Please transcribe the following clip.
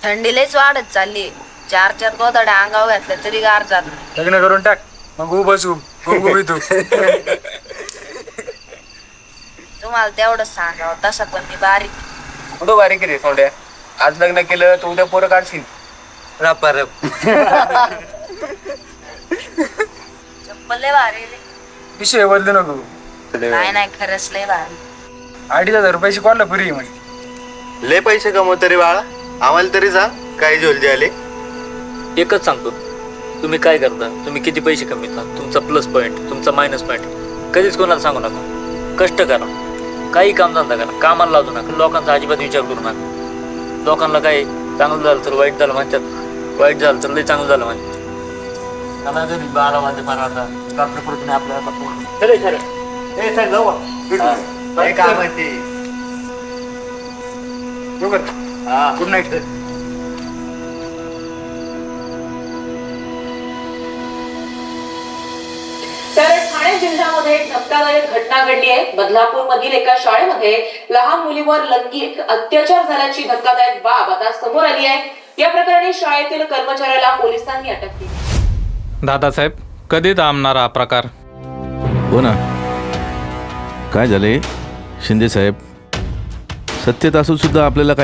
थंडी लयच वाढत चालली. 4 गोधड्या अंगावर घातल्या तरी गार जात नाही. लग्न करून टाक मग उभं तू तुम्हाला तेवढं सांगावं तसं पण मी बारीक. कुठं बारीक रे सोंड्या. आज लग्न केलं तर उद्या पोरं काढशील. चप्पल लय भारी रे. विषय बदलू नको. नाही खरंच लय भारी. 2,500 रुपये शिकवायला पुरी म्हणजे. लय पैसे कमवतो रे बाळा. आम्हाला तरी सांग काय झोलजे आले. एकच सांगतो, तुम्ही काय करता, तुम्ही किती पैसे कमविता, तुमचा प्लस पॉईंट, तुमचा मायनस पॉईंट कधीच कोणाला सांगू नका. कष्ट करा, काही काम धंदा करा, कामाला लावू नका. लोकांचा अजिबात विचार करू नका. लोकांना काय चांगलं झालं तर वाईट झालं म्हणतात, वाईट झालं तर लय चांगलं झालं म्हणतात. 12 वाजेपर्यंत रात्रीपर्यंत आपल्याला काय काम आहे ते. Good night. तर ठाणे जिल्ह्यामध्ये एक धक्कादायक घटना घडली आहे. बदलापूर मधील एका शाळेमध्ये लहान मुलीवर लैंगिक अत्याचार झाल्याची धक्कादायक बाब आता समोर आली आहे. या प्रकरणी शाळेतील कर्मचाऱ्याला पोलिसांनी अटक केली. दादासाहेब, कधी थांबणार हा प्रकार? हो ना, काय झाले शिंदे साहेब, सत्तेत असून सुद्धा आपल्याला काय